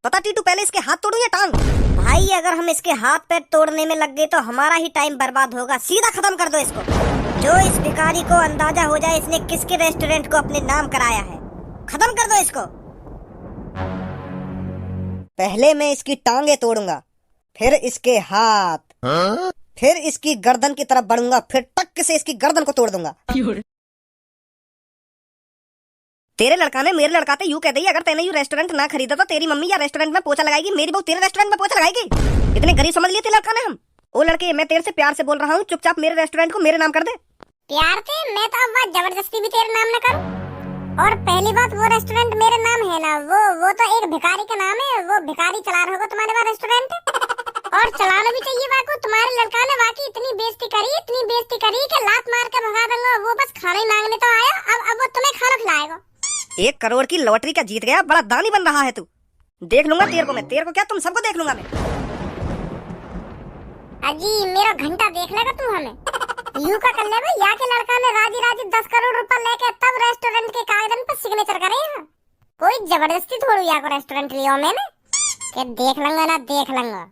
पता टीटू, पहले इसके हाथ तोड़ूं या टांग? भाई अगर हम इसके हाथ पैर तोड़ने में लग गए तो हमारा ही टाइम बर्बाद होगा। सीधा खत्म कर दो इसको। जो इस भिखारी को अंदाजा हो जाए इसने किसके रेस्टोरेंट को अपने नाम कराया है, खत्म कर दो इसको। पहले मैं इसकी टांगे तोड़ूंगा, फिर इसके हाथ, फिर इसकी गर्दन की तरफ बढ़ूंगा, फिर टक से इसकी गर्दन को तोड़ दूंगा। तेरे लड़का ने मेरे लड़का से यूं कह दी, अगर तेने यूं रेस्टोरेंट ना खरीदा तो तेरी मम्मी या रेस्टोरेंट में पोछा लगाएगी, मेरी बहू तेरे रेस्टोरेंट में पोछा लगाएगी। इतने गरीब समझ लिए तेरे लड़का ने हम। ओ लड़के, मैं तेरे से प्यार से बोल रहा हूँ, चुपचाप मेरे रेस्टोरेंट को मेरे नाम कर दे। प्यार से? मैं तो अब बात जबरदस्ती भी तेरे नाम न करूं। और पहली बात, वो रेस्टोरेंट मेरे नाम है ना, वो तो एक भिखारी का नाम है। वो भिखारी चला रहा होगा तुम्हारे वहाँ रेस्टोरेंट, और चलाना भी चाहिए। वाकई तुम्हारे लड़का ने वाकई इतनी बेइज्जती करी कि लात मार के भगा दूंगा। वो बस खाना ही मांगने तो आया, अब वो तुम्हें खाना खिलाएगा। 1 करोड़ की लॉटरी का जीत गया, बड़ा दानी बन रहा है तू। देख लूंगा तेरे को मैं, तेरे को क्या, तुम सबको देख लूंगा मैं। अजी मेरा घंटा देख लेगा तू हमें। यूं का कर ले भाई, या के लड़का ने राजी 10 करोड़ रुपए लेके तब रेस्टोरेंट के कागज पर सिग्नेचर करे हैं। कोई जबरदस्ती थोड़ी या को रेस्टोरेंट लिया मैंने, कि देख लूंगा ना देख लूंगा।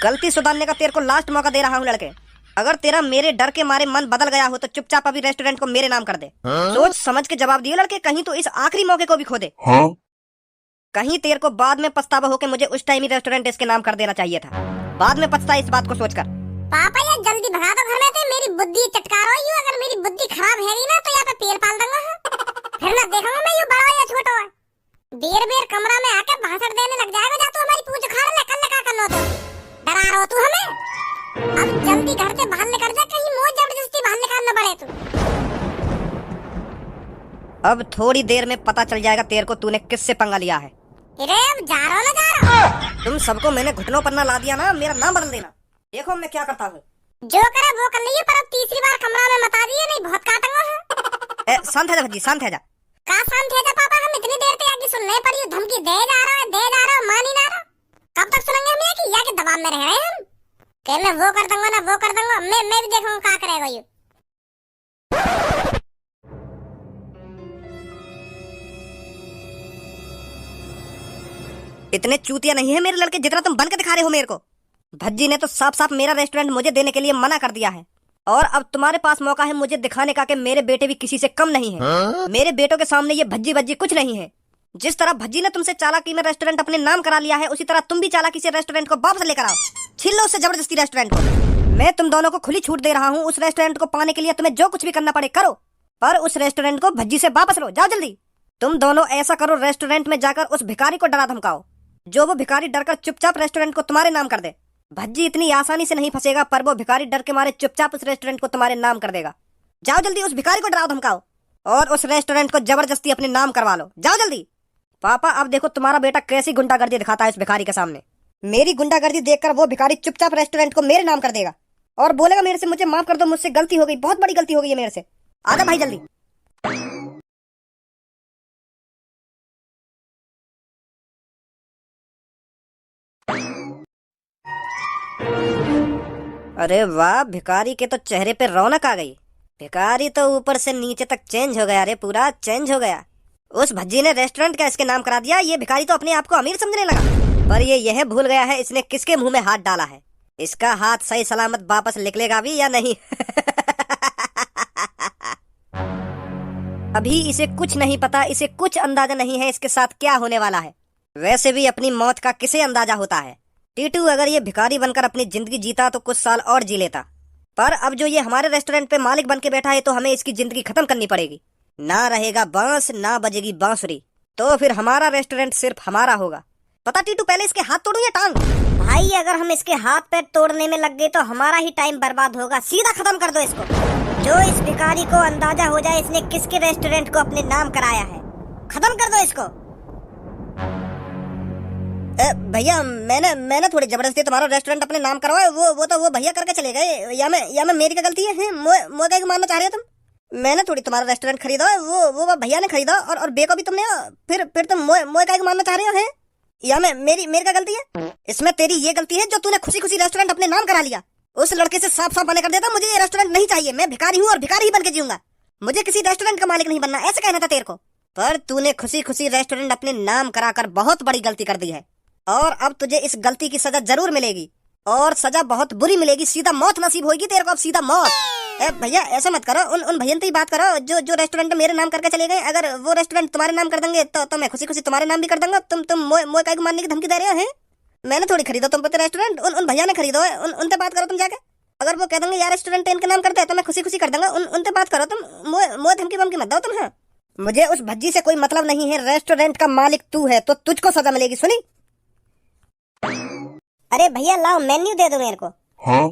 गलती सुधारने का तेरे को लास्ट मौका दे रहा हूँ लड़के। अगर तेरा मेरे डर के मारे मन बदल गया हो तो चुपचाप अभी रेस्टोरेंट को मेरे नाम कर दे। सोच समझ के जवाब दिए लड़के, कहीं तो इस आखिरी मौके को भी खो दे। कहीं तेरे को बाद में पछतावा हो के मुझे उस टाइम ही रेस्टोरेंट इसके नाम कर देना चाहिए था। बाद में पछता इस बात को सोचकर। पापा यार जल्दी भगा दो घर में, तो मेरी बुद्धि चटकारो। यूं अगर मेरी बुद्धि खराब है ना तो यहाँ पे पेड़ पाल दूंगा। फिर ना देखूंगा मैं यूं बड़ा या छोटा है। बेर कमरा में आके भाषण देने लग जाएगा। जा तू हमारी पूछ उखाड़ ले, कल क्या करना तो डरा रहा हो तू हमें। अब जल्दी घर से बाहर निकल जा, कहीं मुझे जबरदस्ती बाहर निकालना पड़े तू। अब थोड़ी देर में पता चल जाएगा तेरे को तूने किससे पंगा लिया है। अरे अब जा रहा हूँ। तुम सबको मैंने घुटनों पर ना ला दिया ना, मेरा नाम बदल देना। देखो मैं क्या करता हूँ। जो करे वो कर लीजिए, पर अब तीसरी बार कमरा में मत आ जाइए, नहीं बहुत काटूंगा। शांत है जा भज्जी, शांत है जा। का शांत है जा पापा, हम इतनी देर से आगे सुनने पड़ी, धमकी दे जा रहा है, मान ही ना रहा। कब तक सुनेंगे हम ये कि या के दबाव में रह रहे हैं हम। कि मैं वो कर दूंगा ना वो कर दूंगा, मैं भी देखूंगा क्या करेगा ये। इतने चूतिया नहीं है मेरे लड़के जितना तुम बन के दिखा रहे हो मेरे को। भज्जी ने तो साफ साफ मेरा रेस्टोरेंट मुझे देने के लिए मना कर दिया है, और अब तुम्हारे पास मौका है मुझे दिखाने का कि मेरे बेटे भी किसी से कम नहीं है। मेरे बेटों के सामने ये भज्जी भज्जी कुछ नहीं है। जिस तरह भज्जी ने तुमसे चालाकी में रेस्टोरेंट अपने नाम करा लिया है, उसी तरह तुम भी चालाकी से रेस्टोरेंट को वापस लेकर आओ। छीन लो उससे जबरदस्ती रेस्टोरेंट को। मैं तुम दोनों को खुली छूट दे रहा हूँ। उस रेस्टोरेंट को पाने के लिए तुम्हें जो कुछ भी करना पड़े करो, पर उस रेस्टोरेंट को भज्जी से वापस लो। जाओ जल्दी। तुम दोनों ऐसा करो, रेस्टोरेंट में जाकर उस भिखारी को डरा धमकाओ, जो वो भिखारी डरकर चुपचाप रेस्टोरेंट को तुम्हारे नाम कर दे। भज्जी इतनी आसानी से नहीं फंसेगा, पर वो भिखारी डर के मारे चुपचाप उस रेस्टोरेंट को तुम्हारे नाम कर देगा। जाओ जल्दी, उस भिखारी को डराओ धमकाओ और उस रेस्टोरेंट को जबरदस्ती अपने नाम करवा लो। जाओ जल्दी। पापा अब देखो तुम्हारा बेटा कैसी गुंडागर्दी दिखाता है इस भिखारी के सामने। मेरी गुंडागर्दी देखकर वो भिखारी चुपचाप रेस्टोरेंट को मेरे नाम कर देगा और बोलेगा मेरे से मुझे माफ कर दो, मुझसे गलती हो गई, बहुत बड़ी गलती हो गई है मेरे से। आजा भाई जल्दी। अरे वाह, भिखारी के तो चेहरे पे रौनक आ गई। भिखारी तो ऊपर से नीचे तक चेंज हो गया। अरे पूरा चेंज हो गया। उस भज्जी ने रेस्टोरेंट का इसके नाम करा दिया। ये भिखारी तो अपने आप को अमीर समझने लगा, पर ये यह भूल गया है इसने किसके मुंह में हाथ डाला है। इसका हाथ सही सलामत वापस निकलेगा भी या नहीं। अभी इसे कुछ नहीं पता, इसे कुछ अंदाजा नहीं है इसके साथ क्या होने वाला है। वैसे भी अपनी मौत का किसे अंदाजा होता है। टीटू अगर ये भिखारी बनकर अपनी जिंदगी जीता तो कुछ साल और जी लेता, पर अब जो ये हमारे रेस्टोरेंट पे मालिक बन के बैठा है तो हमें इसकी जिंदगी खत्म करनी पड़ेगी। ना रहेगा बांस, ना बजेगी बांसुरी, तो फिर हमारा रेस्टोरेंट सिर्फ हमारा होगा। पता टीटू, पहले इसके हाथ तोड़ूं या टांग? भाई अगर हम इसके हाथ पैर तोड़ने में लग गए तो हमारा ही टाइम बर्बाद होगा। सीधा खत्म कर दो इसको। जो इस भिखारी को अंदाजा हो जाए इसने किसके रेस्टोरेंट को अपने नाम कराया है, खत्म कर दो इसको। भैया मैंने थोड़ी जबरदस्ती तुम्हारा रेस्टोरेंट अपने नाम करवाया। वो भैया करके चले गए। या मैं मेरी क्या गलती है? मोए मानना चाह रहे हो तुम? मैंने थोड़ी तुम्हारा रेस्टोरेंट खरीदा, वो भैया ने खरीदा, और बे को भी तुमने। फिर तुम मोए का मानना चाह रहे हो? हैं या मेरी क्या गलती है? इसमें तेरी ये गलती है जो तूने खुशी खुशी रेस्टोरेंट अपने नाम करा लिया। उस लड़के से साफ साफ मना कर देता, मुझे ये रेस्टोरेंट नहीं चाहिए, मैं भिखारी हूँ और भिखारी ही बन के जीऊंगा, मुझे किसी रेस्टोरेंट का मालिक नहीं बनना, ऐसे कहना था तेरे को। पर तूने खुशी खुशी रेस्टोरेंट अपने नाम कराकर बहुत बड़ी गलती कर दी है, और अब तुझे इस गलती की सजा जरूर मिलेगी, और सजा बहुत बुरी मिलेगी। सीधा मौत नसीब होगी तेरे को, अब सीधा मौत। ए भैया ऐसा मत करो, उन भैया से ही बात करो जो रेस्टोरेंट मेरे नाम करके चले गए। अगर वो रेस्टोरेंट तुम्हारे नाम कर देंगे तो मैं खुशी खुशी तुम्हारे नाम भी कर दूंगा। तुम मोए काहे को मारने की धमकी दे रहे हो? मैंने थोड़ी खरीदा तुम पे रेस्टोरेंट, उन भैया ने खरीदो है। उनसे बात करो तुम जाके। अगर वो कह देंगे यार रेस्टोरेंट इनके नाम करते हैं तो मैं खुशी खुशी कर दूंगा। उनसे बात करो तुम, मोए धमकी बमकी मत दो तुम। हाँ, मुझे उस भज्जी से कोई मतलब नहीं है, रेस्टोरेंट का मालिक तू है तो तुझको सजा मिलेगी। सुनी? अरे भैया लाओ मेन्यू दे दो मेरे को। हाँ?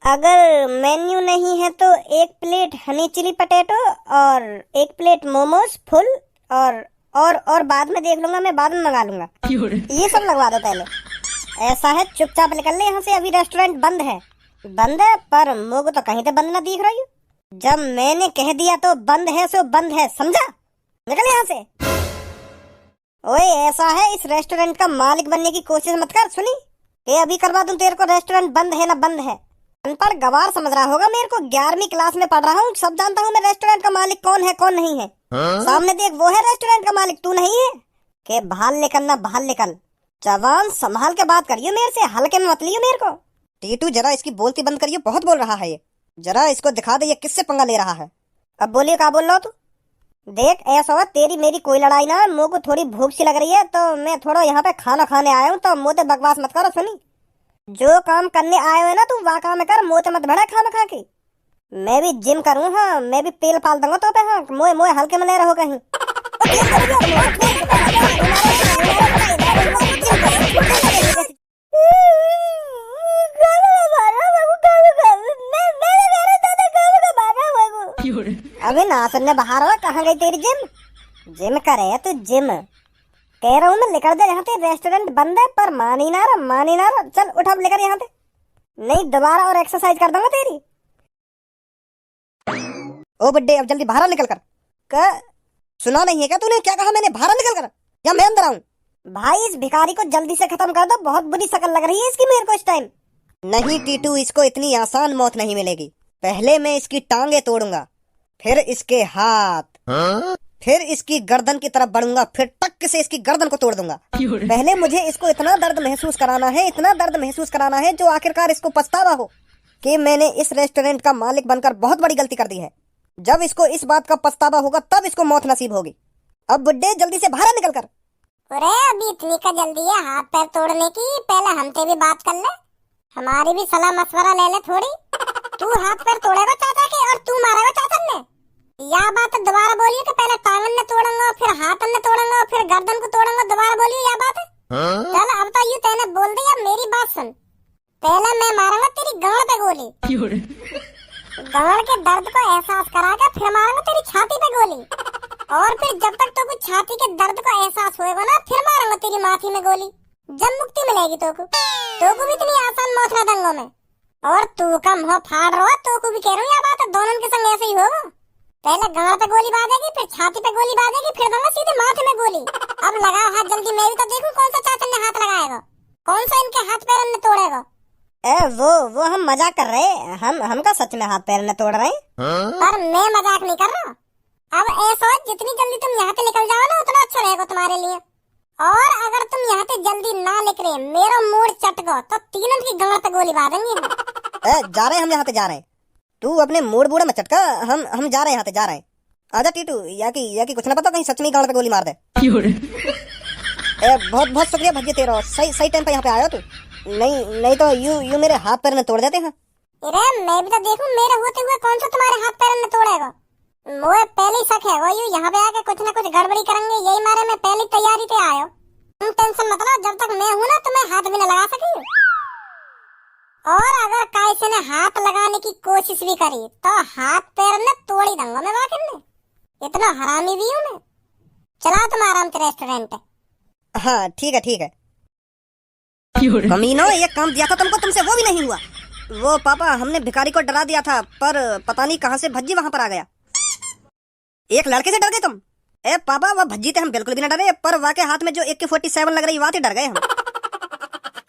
अगर मेन्यू नहीं है तो 1 प्लेट हनी चिली पटेटो और 1 प्लेट मोमोज फुल, और बाद में देख लूंगा, मैं बाद में मंगा लूंगा। ये सब लगवा दो पहले। ऐसा है चुपचाप निकल ले यहाँ से, अभी रेस्टोरेंट बंद है। बंद है पर मुझको तो कहीं तो बंद ना दिख रही। जब मैंने कह दिया तो बंद है सो बंद है, समझा? निकल यहाँ से। ओए ऐसा है इस रेस्टोरेंट का मालिक बनने की कोशिश मत कर। सुनी? ये अभी करवा दूं तेरे को, रेस्टोरेंट बंद है ना बंद है। अनपढ़ गवार समझ रहा होगा मेरे को, 11वीं क्लास में पढ़ रहा हूँ, सब जानता हूँ मैं रेस्टोरेंट का मालिक कौन है कौन नहीं है। सामने देख वो है रेस्टोरेंट का मालिक, तू नहीं है। के बाहर निकल ना, बाहर निकल। जवान संभाल के बात करियो मेरे से, हल्के में मत लियो मेरे को। टीटू जरा इसकी बोलती बंद करियो, बहुत बोल रहा है ये। जरा इसको दिखा दे ये किससे पंगा ले रहा है। अब बोलिए क्या बोल रहा हो तू? देख ऐसा हुआ तेरी मेरी कोई लड़ाई ना, मुझे को थोड़ी भूख सी लग रही है तो मैं थोड़ा यहाँ पे खाना खाने आया हूँ, तो मुँह बकवास मत करो। सुनी? जो काम करने आए हो ना तुम वह काम कर, मुँह मत भड़ा खाना खा के। मैं भी जिम करूँ, हाँ मैं भी पेल पाल दूंगा तो पे। हाँ मोए हल्के में ले रहो कहीं। अभी ना सुनने बाहर हो, कहाँ गई तेरी जिम? जिम करे तू जिम? कह रहा हूँ मैं निकल जा यहाँ से, रेस्टोरेंट बंद है। पर मानी ना रहा। चल उठा लेकर यहाँ से, नहीं दोबारा और एक्सरसाइज कर दूंगा तेरी। ओ बड्डे अब जल्दी बाहर निकल कर। सुना नहीं है क्या तूने? क्या कहा मैंने? बाहर निकल कर या मैं अंदर आऊं? भाई इस भिखारी को जल्दी से खत्म कर दो, बहुत बुरी शक्ल लग रही है इसकी मेरे को इस टाइम। नहीं टीटू, इसको इतनी आसान मौत नहीं मिलेगी। पहले मैं इसकी टांगे तोड़ूंगा, फिर इसके हाथ, फिर इसकी गर्दन की तरफ बढ़ूंगा, फिर टक से इसकी गर्दन को तोड़ दूंगा। पहले मुझे इसको इतना दर्द महसूस कराना है जो आखिरकार इसको पछतावा हो कि मैंने इस रेस्टोरेंट का मालिक बनकर बहुत बड़ी गलती कर दी है। जब इसको इस बात का पछतावा होगा तब इसको मौत नसीब होगी। अब बुड्ढे जल्दी से बाहर निकल कर। अरे अभी इतनी का जल्दी है हाथ पैर तोड़ने की? पहले हमसे भी बात कर ले, हमारी भी सलाह मशवरा ले ले थोड़ी। तू हाथ पैर तोड़ेगा चाचा के और तू मारेगा चाचा ने? यह बात दोबारा बोलिए कि पहले टांगन ने तोड़ूंगा, फिर हाथ ने तोड़ूंगा, फिर गर्दन को तोड़ूंगा। दोबारा बोलिए यह बात है। चल अब तो यू तेने बोल दी, अब मेरी बात सुन। पहले मैं मारूंगा तेरी गांड पे गोली, गांड के दर्द को एहसास करा के फिर मारूंगा तेरी छाती पे गोली, और फिर जब तक तो कुछ छाती के दर्द को एहसास होएगा ना फिर मारूंगा तेरी माथी में गोली। जब मुक्ति मिलेगी तो भी इतनी आसान मौत ना दूंगा मैं। और तू का मुंह फाड़ रहा, तो को भी कह रहा हूँ यह बात, दोनों के संग ऐसे ही होगा। पहले गांड पे गोली बाजेगी, फिर छाती पे गोली बाजेगी, फिर दूंगा सीधे माथे में गोली। अब लगाओ हाथ जल्दी, मैं भी तो देखूं कौन सा चाचा ने हाथ लगाएगा, कौन सा इनके हाथ पैर ने तोड़ेगा। वो हम मजाक कर रहे हैं, हम का सच में हाथ पैर ने तोड़ रहे हैं। पर मैं मजाक नहीं कर रहा। अब ऐसा जितनी जल्दी तुम यहाँ से निकल जाओ ना उतना अच्छा रहेगा तुम्हारे लिए। और अगर तुम यहाँ से जल्दी ना निकले, मेरा मूड चट गो तो तीनों की गांड पे गोली बाजेंगे। जा रहे हैं हम, यहाँ से जा रहे हैं। तू अपने मूड बूढ़े मत चटका, हम जा रहे हैं, यहाँ से जा रहे हैं। आजा टीटू, या की कुछ ना पता कहीं सच में गांड पे गोली मार दे। बहुत बहुत शुक्रिया भज्जी तेरा, सही टाइम पे यहाँ पे आया तू। नहीं तो यू मेरे हाथ पैर में तोड़ देते हैं। अरे मैं भी तो देखूं मेरे होते हुए कौन सा तुम्हारे हाथ पैर में तोड़ेगा। मुझे पहले ही शक है वो यू यहाँ पे आके कुछ ना कुछ गड़बड़ी करेंगे, यही मारे मैं पहली तैयारी पे आयो। तुम टेंशन मत लो, जब तक मैं हूँ ना तो मैं हाथ भी न लगा सकी। और अगर कैसे ने हाथ लगाने की कोशिश भी करी तो हाथ पैर ने तोड़ ही दूंगा मैं वाकई में। इतना हरामी भी हूँ मैं। चला तुम आराम से रेस्टोरेंट। हाँ ठीक है। कमीनो ये काम दिया था तुमको, तुमसे वो भी नहीं हुआ। वो पापा हमने भिखारी को डरा दिया था, पर पता नहीं कहां से भज्जी वहां पर आ गया। एक लड़के से डर गए तुम? ए पापा वो भज्जी थे हम बिल्कुल भी ना डरे, पर वाके हाथ में जो AK-47 लग रही वाते डर गए हम।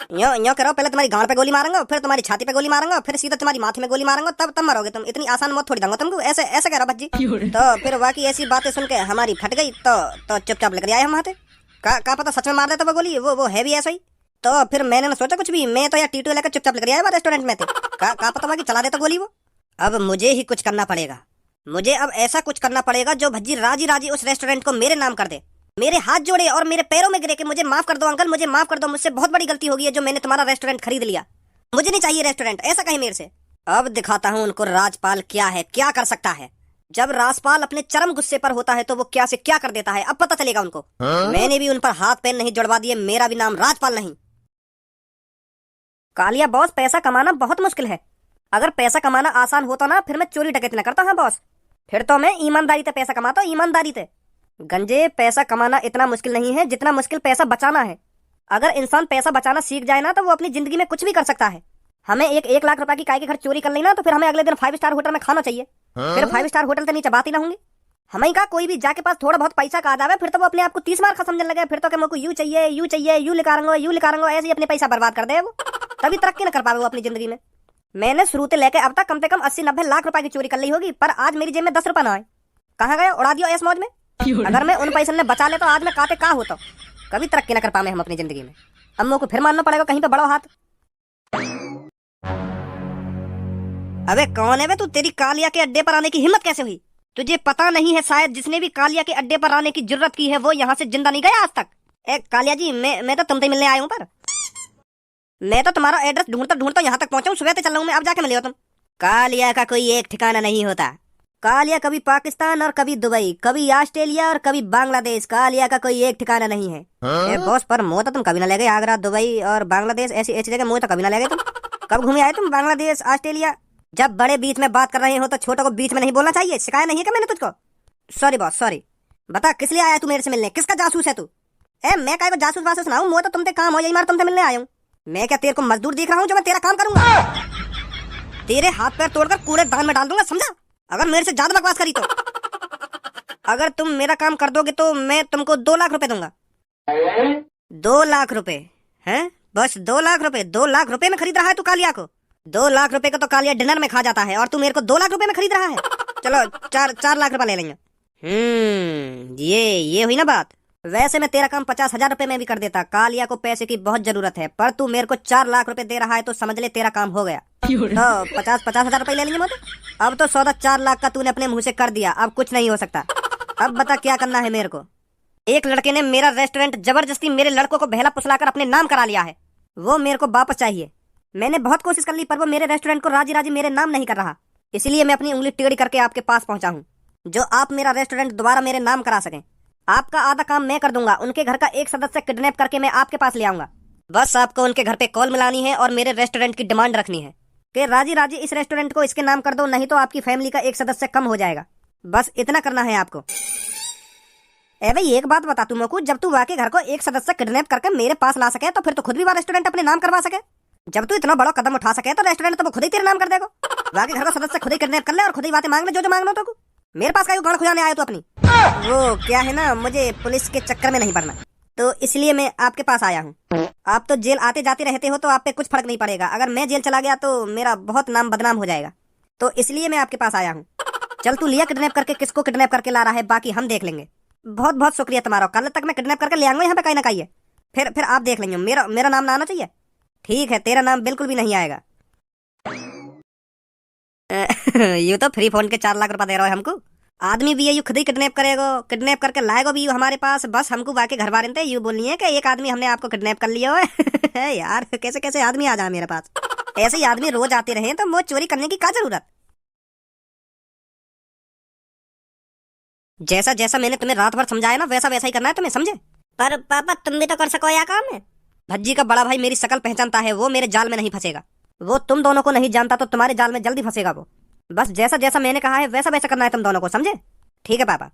यो करो, पहले तुम्हारी गांड पे गोली मारूंगा, फिर तुम्हारी छाती पे गोली मारूंगा, फिर सीधा तुम्हारी माथे में गोली मारूंगा, तब मरोगे तुम। इतनी आसान मौत थोड़ी दूंगा तुमको। ऐसे ऐसे कह रहा भज्जी। तो फिर बाकी ऐसी बातें सुन के हमारी फट गई, तो चुपचाप लेकर आए हम वहां से। का पता सच में मार देता वो गोली, वो है भी ऐसा ही। तो फिर मैंने ना सोचा कुछ भी, मैं तो यार टीटू लेकर चुपचाप लेकर आया रेस्टोरेंट में थे। का पता हुआ कि चला देता गोली वो। अब मुझे ही कुछ करना पड़ेगा, मुझे अब ऐसा कुछ करना पड़ेगा जो भज्जी राजी राजी उस रेस्टोरेंट को मेरे नाम कर दे, मेरे हाथ जोड़े और मेरे पैरों में गिरे कि मुझे माफ कर दो अंकल, मुझे माफ कर दो, मुझसे बहुत बड़ी गलती हो गई है जो मैंने तुम्हारा रेस्टोरेंट खरीद लिया, मुझे नहीं चाहिए रेस्टोरेंट, ऐसा कहीं मेरे से। अब दिखाता हूँ उनको राजपाल क्या है, क्या कर सकता है। जब राजपाल अपने चरम गुस्से पर होता है तो वो क्या से क्या कर देता है, अब पता चलेगा उनको। मैंने भी उन पर हाथ पैर नहीं जुड़वा दिए, मेरा भी नाम राजपाल नहीं। कालिया बॉस, पैसा कमाना बहुत मुश्किल है। अगर पैसा कमाना आसान होता ना, फिर मैं चोरी डकैती न करता। हाँ बॉस, फिर तो मैं ईमानदारी से पैसा कमाता हूँ, ईमानदारी से। गंजे, पैसा कमाना इतना मुश्किल नहीं है जितना मुश्किल पैसा बचाना है। अगर इंसान पैसा बचाना सीख जाए ना तो वो अपनी जिंदगी में कुछ भी कर सकता है। हमें 1 लाख रुपए की काय के घर चोरी कर ली ना, तो फिर हमें अगले दिन 5 स्टार होटल में खाना चाहिए। फिर 5 स्टार होटल से नीचे बात ही ना होंगी। हमें का कोई भी जाके पास थोड़ा बहुत पैसा का आ जावे, फिर तो वो अपने आप को 30 मार समझने लगे। फिर तो कि मुझको यूं चाहिए, यूं चाहिए, यूं लिखाऊंगा, ऐसे ही अपने पैसा बर्बाद कर दे वो। तभी तरक्की न कर पावे वो अपनी जिंदगी में। मैंने शुरू से लेकर अब तक कम से कम 80-90 लाख रुपए की चोरी कर ली होगी, पर आज मेरी जेब में 10 रुपए ना आए। कहाँ गए, उड़ा दियो ऐस मौज में। अगर मैं उन पैसों ने बचा ले तो आज मैं काते कहाँ होता। कभी तरक्की न कर पाए हम अपनी जिंदगी में। अम्मों को फिर मानना पड़ेगा कहीं पे बड़ा हाथ। अबे कौन है वे तू, तेरी कालिया के अड्डे पर आने की हिम्मत कैसे हुई? तुझे पता नहीं है शायद जिसने भी कालिया के अड्डे पर आने की जरूरत की है वो यहाँ से जिंदा नहीं गया आज तक। ए कालिया जी, मैं तो तुमसे मिलने आया हूँ, पर मैं तो तुम्हारा एड्रेस ढूंढता यहाँ तक पहुंचा हूँ। सुबह से चल रहा हूँ मैं, अब जाके मिले हो तुम। कालिया का कोई एक ठिकाना नहीं होता। कालिया कभी पाकिस्तान और कभी दुबई, कभी ऑस्ट्रेलिया और कभी बांग्लादेश। कालिया का कोई एक ठिकाना नहीं है। ए बॉस, पर मुँह तो तुम कभी ना ले गए। आगरा, दुबई और बांग्लादेश ऐसी ऐसी जगह मुँह तो कभी ना ले गए तुम। कब घूमे आए तुम बांग्लादेश, ऑस्ट्रेलिया? जब बड़े बीच में बात कर रहे हो तो छोटों को बीच में नहीं बोलना चाहिए। सिखाया नहीं है क्या मैंने तुझको? Sorry boss, sorry. बता किस लिए आया तू मेरे से मिलने, किसका जासूस है तू? ए मैं काय को जासूस वासूस ना हूं, मुँह तो तुमसे काम हो, यही मार तुमसे मिलने आया हूँ। मैं क्या तेरे को मजदूर दिख रहा हूँ जो मैं तेरा काम करूंगा? तेरे हाथ पैर तोड़कर कूड़ेदान में डाल दूंगा, समझा? अगर मेरे से ज्यादा बकवास करी तो। अगर तुम मेरा काम कर दोगे तो मैं तुमको 2 लाख रुपए दूंगा। 2 लाख रुपए हैं? बस 2 लाख रुपए? 2 लाख रुपए में खरीद रहा है तू कालिया को? 2 लाख रुपए को तो कालिया डिनर में खा जाता है और तू मेरे को 2 लाख रुपए में खरीद रहा है। चलो 4 लाख रुपए ले लेंगे। ये हुई ना बात। वैसे मैं तेरा काम 50,000 रुपए में भी कर देता। कालिया को पैसे की बहुत जरूरत है, पर तू मेरे को 4 लाख रुपए दे रहा है तो समझ ले तेरा काम हो गया। तो 50,000 रुपए ले लेंगे मैं तो। अब तो सौदा 4 लाख का तूने अपने मुंह से कर दिया, अब कुछ नहीं हो सकता। अब बता क्या करना है मेरे को। एक लड़के ने मेरा रेस्टोरेंट जबरदस्ती मेरे लड़कों को बहला फुसलाकर अपने नाम करा लिया है, वो मेरे को वापस चाहिए। मैंने बहुत कोशिश कर ली पर वो मेरे रेस्टोरेंट को राजी राजी मेरे नाम नहीं कर रहा, इसलिए मैं अपनी उंगली टेढ़ी करके आपके पास पहुंचा हूँ, जो आप मेरा रेस्टोरेंट दोबारा मेरे नाम करा सकें। आपका आधा काम मैं कर दूंगा। उनके घर का एक सदस्य किडनैप करके मैं आपके पास ले आऊंगा। बस आपको उनके घर पे कॉल मिलानी है और मेरे रेस्टोरेंट की डिमांड रखनी है कि राजी राजी इस रेस्टोरेंट को इसके नाम कर दो, नहीं तो आपकी फैमिली का एक सदस्य कम हो जाएगा। बस इतना करना है आपको। ए भाई एक बात बता तू मोकू, जब तू वाकई घर को एक सदस्य किडनैप करके मेरे पास ला सके तो फिर तो खुद भी वो रेस्टोरेंट अपने नाम करवा सके। जब तू इतना बड़ा कदम उठा सके तो रेस्टोरेंट तो वो खुद ही तेरे नाम कर देगा। वाकई घर का सदस्य खुद ही किडनैप कर ले और खुद ही बातें मांग ले जो मांगना तो। मेरे पास का गांड खुजाने आया तू अपनी। वो क्या है ना, मुझे पुलिस के चक्कर में नहीं पड़ना, तो इसलिए मैं आपके पास आया हूँ। आप तो जेल आते जाते रहते हो तो आप पे कुछ फर्क नहीं पड़ेगा। अगर मैं जेल चला गया तो मेरा बहुत नाम बदनाम हो जाएगा, तो इसलिए मैं आपके पास आया हूँ। चल तू लिया किडनैप करके, किसको किडनैप करके ला रहा है बाकी हम देख लेंगे। बहुत बहुत शुक्रिया तुम्हारा। कल तक मैं किडनैप करके ले आऊंगा यहाँ पे कहीं ना कहीं। फिर आप देख लेंगे। मेरा नाम ना आना चाहिए। ठीक है, तेरा नाम बिल्कुल भी नहीं आएगा। यू तो फ्री फोन के 4 लाख रुपए दे रहे हो हमको। आदमी भी है यू खुद ही किडनैप करेगा, किडनैप करके लाएगा भी यू हमारे पास। बस हमको बाकी घर वाले यू बोलनी है कि एक आदमी हमने आपको किडनैप कर लिया है। यार कैसे कैसे आदमी आ जाए मेरे पास। ऐसे ही आदमी रोज आते रहे तो मुझे चोरी करने की क्या जरूरत। जैसा जैसा मैंने तुम्हें रात भर समझाया ना वैसा वैसा ही करना है तुम्हें, समझे? पर पापा तुम भी तो कर सको यार काम है। भज्जी का बड़ा भाई मेरी शकल पहचानता है, वो मेरे जाल में नहीं फंसेगा। वो तुम दोनों को नहीं जानता तो तुम्हारे जाल में जल्दी फंसेगा वो। बस जैसा जैसा मैंने कहा है वैसा वैसा करना है तुम दोनों को, समझे? ठीक है पापा।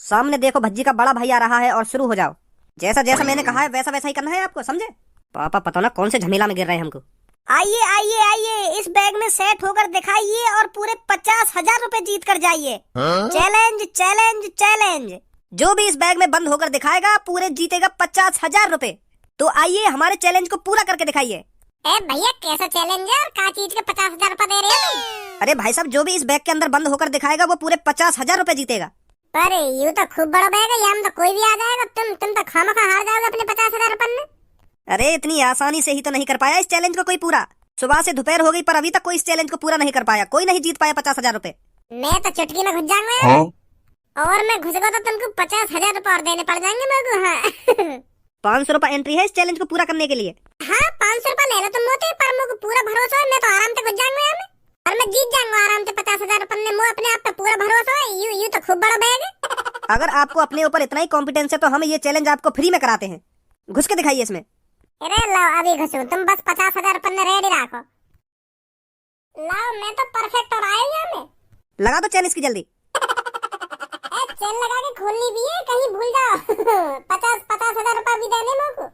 सामने देखो भज्जी का बड़ा भाई आ रहा है और शुरू हो जाओ। जैसा जैसा मैंने कहा है वैसा वैसा ही करना है आपको, समझे? पापा पता ना कौन से झमेला में गिर रहे हैं हमको। आइए आइए आइए, इस बैग में सेट होकर दिखाइए और पूरे 50,000 रुपए जीत कर जाइए। Challenge challenge challenge. जो भी इस बैग में बंद होकर दिखाएगा पूरे जीतेगा 50,000 रुपए। तो आइए हमारे चैलेंज को पूरा करके दिखाइए। ए भैया कैसा चैलेंज है और का चीज के 50,000 रुपए दे रहे हो तुम? अरे भाई साहब, जो भी इस बैग के अंदर बंद होकर दिखाएगा वो पूरे 50,000 रुपए जीतेगा। अरे यू तो खूब बड़ा बैग है, यहाँ में तो कोई भी आ जाएगा। तुम तो खामखा हार जाओगे अपने 50,000 रुपए में। अरे इतनी आसानी से ही तो नहीं कर पाया इस चैलेंज को कोई पूरा। सुबह से दोपहर हो गई पर अभी तक कोई इस चैलेंज को पूरा नहीं कर पाया। कोई नहीं जीत पाया 50,000 रुपए। मैं तो चुटकी में घुस जाऊंगा और मैं घुस गया तो तुमको 50,000 रुपए और देने पड़ जाएंगे मेरे को। हाँ 500 रुपए एंट्री है इस चैलेंज को पूरा करने के लिए। हाँ 500 रुपए ले लो तुम मोते, पर मुझे पूरा भरोसा है मैं तो आराम से घुस जाऊंगा यहाँ में और मैं जीत जाऊंगा आराम से 50,000 रुपए में। मुझे अपने आप पे पूरा भरोसा है। यू तो खूब बड़ा बैग है। अगर आपको अपने ऊपर इतना ही कॉन्फिडेंस है तो हम ये चैलेंज आपको फ्री में कराते हैं। घुस के दिखाइए इसमें। अरे लाओ अभी घुसू, तुम बस 50,000 रुपए में रेडी रखो। लाओ मैं तो परफेक्ट और आया यहाँ में। लगा दो चैन इसकी जल्दी। चैन लगा के खोलनी भी है, कहीं भूल जाओ 50,000 रुपए भी देने मेरे को।